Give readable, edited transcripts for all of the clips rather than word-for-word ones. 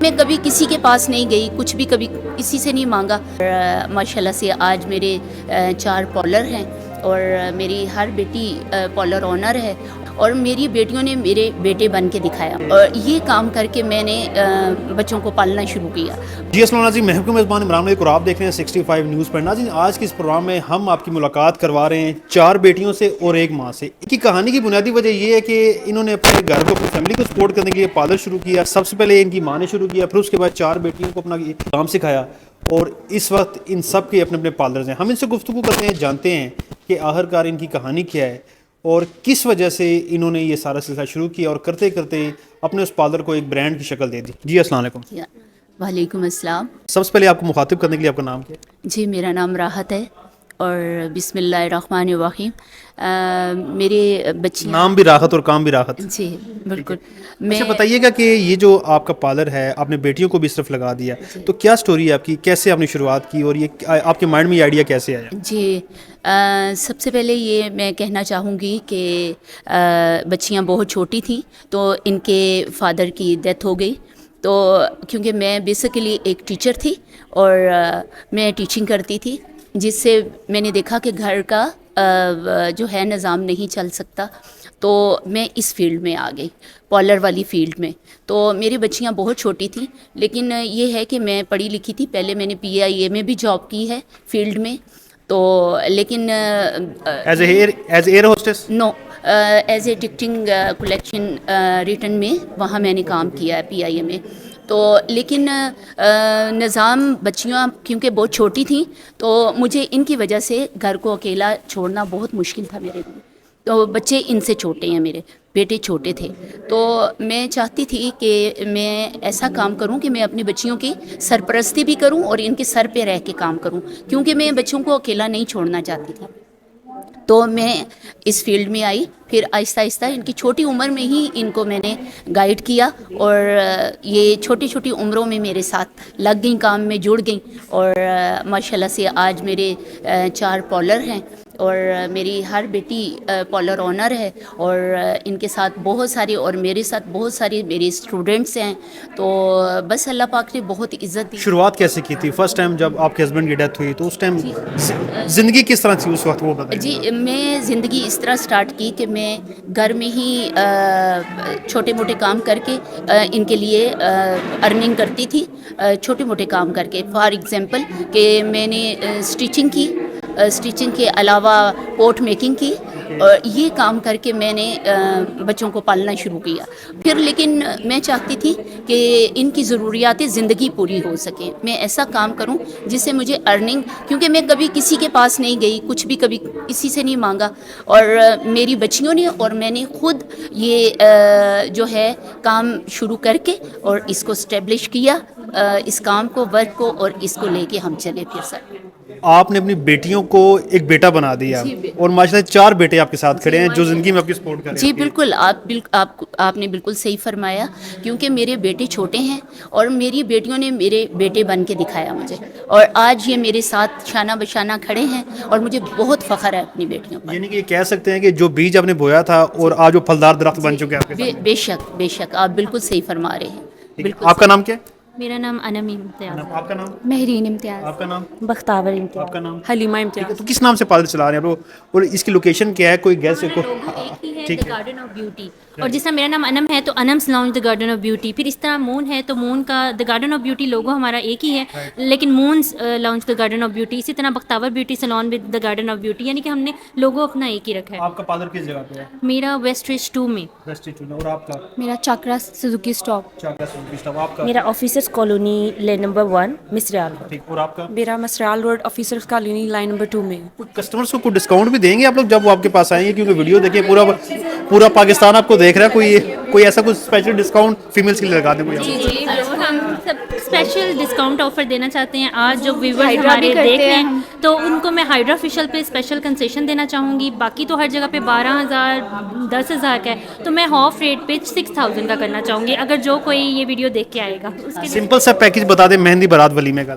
میں کبھی کسی کے پاس نہیں گئی، کچھ بھی کبھی کسی سے نہیں مانگا. ماشاءاللہ سے آج میرے 4 پالر ہیں اور میری ہر بیٹی پالر آنر ہے اور میری بیٹیوں نے میرے بیٹے بن کے دکھایا اور یہ کام کر کے میں نے بچوں کو پالنا شروع کیا. جی السلام علیکم، میں ہوں میزبان عمران ملک اور آپ دیکھ رہے ہیں 65 نیوز پر. ناظرین، آج کے اس پروگرام میں ہم آپ کی ملاقات کروا رہے ہیں 4 بیٹیوں سے اور 1 ماں سے. ان کی کہانی کی بنیادی وجہ یہ ہے کہ انہوں نے اپنے گھر کو، اپنی فیملی کو سپورٹ کرنے کے لیے پارلر شروع کیا. سب سے پہلے ان کی ماں نے شروع کیا، پھر اس کے بعد 4 بیٹیوں کو اپنا کام سکھایا اور اس وقت ان سب کے اپنے اپنے پارلرز ہیں. ہم ان سے گفتگو کرتے ہیں، جانتے ہیں کہ آخرکار ان کی کہانی کیا ہے اور کس وجہ سے انہوں نے یہ سارا سلسلہ شروع کیا اور کرتے کرتے اپنے اس پارلر کو ایک برانڈ کی شکل دے دی. جی السلام علیکم. وعلیکم السلام. سب سے پہلے آپ کو مخاطب کرنے کے لیے آپ کا نام کیا ہے؟ جی میرا نام راحت ہے اور بسم اللہ الرحمن الرحیم. میرے بچے نام بھی راحت اور کام بھی راحت. جی بالکل. اچھا بتائیے گا کہ یہ جو آپ کا پارلر ہے، آپ نے بیٹیوں کو بھی صرف لگا دیا، تو کیا سٹوری ہے آپ کی، کیسے آپ نے شروعات کی اور یہ آپ کے مائنڈ میں یہ آئیڈیا کیسے آیا؟ جی سب سے پہلے یہ میں کہنا چاہوں گی کہ بچیاں بہت چھوٹی تھیں تو ان کے فادر کی ڈیتھ ہو گئی. تو کیونکہ میں بیسیکلی ایک ٹیچر تھی اور میں ٹیچنگ کرتی تھی، جس سے میں نے دیکھا کہ گھر کا جو ہے نظام نہیں چل سکتا، تو میں اس فیلڈ میں آ گئی، پارلر والی فیلڈ میں. تو میری بچیاں بہت چھوٹی تھیں، لیکن یہ ہے کہ میں پڑھی لکھی تھی. پہلے میں نے PIA میں بھی جاب کی ہے فیلڈ میں، تو لیکن as air hostess? No, as a ticketing collection return میں وہاں میں نے کام کیا ہے PIA میں. تو لیکن نظام بچیاں کیونکہ بہت چھوٹی تھیں تو مجھے ان کی وجہ سے گھر کو اکیلا چھوڑنا بہت مشکل تھا میرے لیے. تو بچے ان سے چھوٹے ہیں، میرے بیٹے چھوٹے تھے، تو میں چاہتی تھی کہ میں ایسا کام کروں کہ میں اپنی بچیوں کی سرپرستی بھی کروں اور ان کے سر پہ رہ کے کام کروں، کیونکہ میں بچوں کو اکیلا نہیں چھوڑنا چاہتی تھی. تو میں اس فیلڈ میں آئی، پھر آہستہ آہستہ ان کی چھوٹی عمر میں ہی ان کو میں نے گائیڈ کیا اور یہ چھوٹی چھوٹی عمروں میں میرے ساتھ لگ گئیں، کام میں جڑ گئیں اور ماشاءاللہ سے آج میرے 4 پالر ہیں اور میری ہر بیٹی پالر آنر ہے اور ان کے ساتھ بہت سارے، اور میرے ساتھ بہت سارے میرے اسٹوڈنٹس ہیں. تو بس اللہ پاک نے بہت عزت دی. شروعات کیسے کی تھی فرسٹ ٹائم جب آپ کے ہسبینڈ کی ڈیتھ ہوئی تو اس ٹائم زندگی کس طرح تھی اس وقت، وہ بتائیں؟ جی میں زندگی اس طرح سٹارٹ کی کہ میں گھر میں ہی چھوٹے موٹے کام کر کے ان کے لیے ارننگ کرتی تھی، چھوٹے موٹے کام کر کے. فار ایگزامپل کہ میں نے اسٹیچنگ کی، اسٹیچنگ کے علاوہ پوٹ میکنگ کی، اور یہ کام کر کے میں نے بچوں کو پالنا شروع کیا. پھر لیکن میں چاہتی تھی کہ ان کی ضروریات زندگی پوری ہو سکیں، میں ایسا کام کروں جس سے مجھے ارننگ، کیونکہ میں کبھی کسی کے پاس نہیں گئی، کچھ بھی کبھی کسی سے نہیں مانگا، اور میری بچیوں نے اور میں نے خود یہ جو ہے کام شروع کر کے اور اس کو اسٹیبلش کیا، اس کام کو، ورک کو، اور اس کو لے کے ہم چلے. پھر سر آپ نے اپنی بیٹیوں کو ایک بیٹا بنا دیا اور ماشاءاللہ 4 بیٹے آپ کے ساتھ کھڑے ہیں جو زندگی میں آپ کی سپورٹ کر رہے ہیں. جی بالکل، آپ نے بالکل صحیح فرمایا، کیونکہ میرے بیٹے چھوٹے ہیں اور میری بیٹیوں نے میرے بیٹے بن کے دکھایا مجھے، اور آج یہ میرے ساتھ شانہ بشانہ کھڑے ہیں اور مجھے بہت فخر ہے اپنی بیٹیوں پر. یعنی کہ یہ کہہ سکتے ہیں کہ جو بیج آپ نے بویا تھا اور آج وہ پھلدار درخت بن چکے ہیں آپ کے سامنے. بے شک بے شک، آپ بالکل صحیح فرما رہے ہیں. بالکل. آپ کا نام کیا ہے؟ میرا نام انم امتیاز. آپ کا نام؟ مہرین امتیاز. آپ کا نام؟ بختاور امتیاز. آپ کا نام؟ حلیمہ امتیاز. تو کس نام سے پارلر چلا رہے ہیں آپ لوگ اور اس کی لوکیشن کیا ہے؟ کوئی گیس ایک ہی ہے دی گارڈن آف بیوٹی، اور جس طرح میرا نام انم ہے تو Anam's lounge the garden of beauty. پھر اس طرح مون ہے تو مون کا the garden of beauty logo ہمارا ایک ہی ہے، لیکن Moon's lounge the garden of beauty. اسی طرح Bakhtawar beauty salon with the garden of beauty, یعنی کہ ہم نے لوگو اپنا ایک ہی رکھا ہے. آپ کا پارلر کس جگہ پہ ہے؟ میرا ویسٹ رچ 2 میں. ویسٹ رچ 2 میں. اور آپ کا؟ میرا Chakra Suzuki stop. Chakra Suzuki stop. آپ کا؟ میرا officers colony lane number 1 Misrial. ٹھیک. اور آپ کا؟ میرا Misrial road officers colony line number 2 میں. کسٹمرز کو کوئی ڈسکاؤنٹ بھی دیں گے آپ لوگ جب وہ آپ کے پاس آئیں گے؟ کیونکہ ویڈیو دیکھیں پورا پاکستان آپ کو دیکھ رہا ہے. کوئی ایسا کوئی اسپیشل ڈسکاؤنٹ فیمیلس کے لیے لگا دیں کوئی؟ جی ہم سب اسپیشل ڈسکاؤنٹ آفر دینا چاہتے ہیں. آج جو ویورز ہمارے دیکھ رہے ہیں تو ان کو میں ہائیڈرا فیشیل پہ اسپیشل کنسیشن دینا چاہوں گی. باقی تو ہر جگہ پہ 12,000 10,000 کا ہے، تو میں ہاف ریٹ پہ 6,000 کا کرنا چاہوں گی اگر جو کوئی یہ ویڈیو دیکھ کے آئے گا. سمپل سا پیکج بتا دیں مہندی بارات ولیمے کا.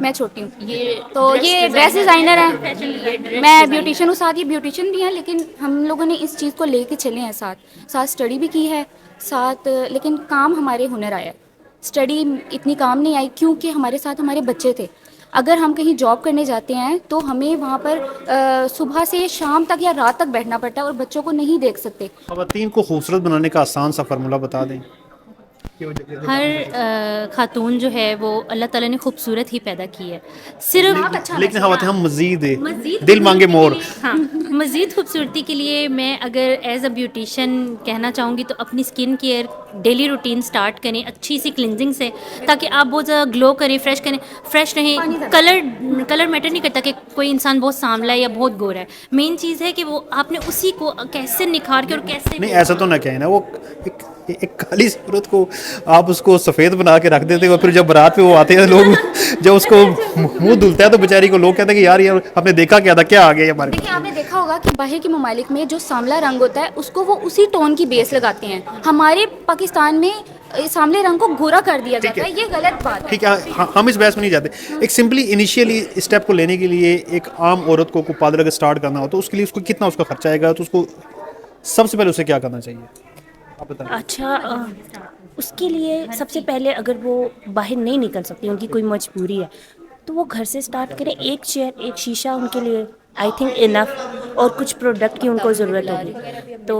میں چھوٹی ہوں. یہ تو یہ ڈریس ڈیزائنر ہیں, میں بیوٹیشین ہوں, ساتھ یہ بیوٹیشین بھی ہیں, لیکن ہم لوگوں نے اس چیز کو لے کے چلے ہیں ساتھ اسٹڈی بھی کی ہے ساتھ, لیکن کام ہمارے ہنر آیا. اسٹڈی اتنی کام نہیں آئی کیونکہ ہمارے ساتھ ہمارے بچے تھے. اگر ہم کہیں جاب کرنے جاتے ہیں تو ہمیں وہاں پر صبح سے شام تک یا رات تک بیٹھنا پڑتا ہے اور بچوں کو نہیں دیکھ سکتے. خواتین کو خوبصورت بنانے کا آسان سا فارمولہ بتا دیں. ہر خاتون جو ہے وہ اللہ تعالیٰ نے خوبصورت ہی پیدا کی ہے, صرف لیکن خواتین ہم مزید دل مانگے مور. ہاں, مزید خوبصورتی کے لیے میں اگر ایز اے بیوٹیشین کہنا چاہوں گی تو اپنی skin care daily routine start کریں اچھی سی کلینزنگ سے, تاکہ آپ بہت زیادہ گلو کریں, فریش رہیں. کلر میٹر نہیں کرتا کہ کوئی انسان بہت سانولا ہے یا بہت گورا ہے, مین چیز ہے کہ وہ آپ نے اسی کو کیسے نکھار کے اور کیسے. نہیں ایسا تو نہ کہیں نا, وہ ایک کالی صورت کو آپ اس کو سفید بنا کے رکھ دیتے ہو, پھر جب برات پہ وہ آتے ہیں لوگ جب اس کو منہ دھلتا ہے تو بیچاری کو لوگ کہتے ہیں کہ یار آپ نے دیکھا کیا تھا, کیا آ گیا ہمارے. دیکھیں آپ نے دیکھا ہوگا کہ باہر کے ممالک میں جو سانولا رنگ ہوتا ہے اس کو وہ اسی ٹون کی بیس لگاتے ہیں. ہمارے پاکستان میں سانولے رنگ کو گورا کر دیا جاتا ہے, یہ غلط بات ہے. ٹھیک ہے, ہم اس بحث میں نہیں جاتے. ایک سمپلی انیشیلی اسٹیپ کو لینے کے لیے ایک عام عورت کو پادر اگر اسٹارٹ کرنا ہو تو اس کے لیے اس کو کتنا اس کا خرچہ آئے گا, تو اس کو سب سے پہلے اسے کیا کرنا چاہیے آپ بتائیں. اچھا, اس کے لیے سب سے پہلے اگر وہ باہر نہیں نکل سکتی, ان کی کوئی مجبوری ہے, تو وہ گھر سے سٹارٹ کریں. ایک چیئر, ایک شیشہ ان کے لیے آئی تھنک انف, اور کچھ پروڈکٹ کی ان کو ضرورت ہوگی. تو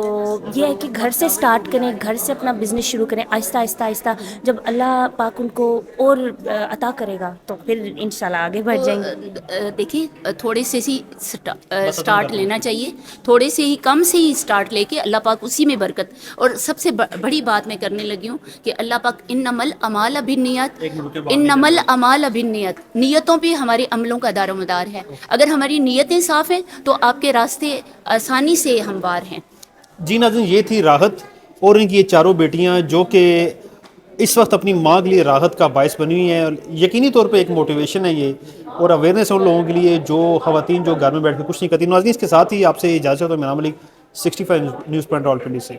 یہ ہے کہ گھر سے سٹارٹ کریں, گھر سے اپنا بزنس شروع کریں آہستہ آہستہ آہستہ. جب اللہ پاک ان کو اور عطا کرے گا تو پھر انشاءاللہ آگے بڑھ جائیں گے. دیکھیں تھوڑے سے ہی سٹارٹ لینا چاہیے, تھوڑے سے ہی کم سے ہی سٹارٹ لے کے اللہ پاک اسی میں برکت. اور سب سے بڑی بات میں کرنے لگی ہوں کہ اللہ پاک انمل اعمال بالنیات, انمل اعمال بالنیات, نیتوں پہ ہمارے عملوں کا دار و مدار ہے. اگر ہماری نیتیں صاف ہیں تو آپ کے راستے آسانی سے ہموار ہیں. جی ناظرین, یہ تھی راحت اور ان کی یہ چاروں بیٹیاں جو کہ اس وقت اپنی ماں کے لیے راحت کا باعث بنی ہوئی ہیں, اور یقینی طور پہ ایک موٹیویشن ہے یہ, اور اویئرنیس ان لوگوں کے لیے جو خواتین جو گھر میں بیٹھ کے کچھ نہیں کرتی. ناظرین اس کے ساتھ ہی آپ سے اجازت ہے, تو میرا نام علی 65 نیوز پوائنٹ راولپنڈی سے.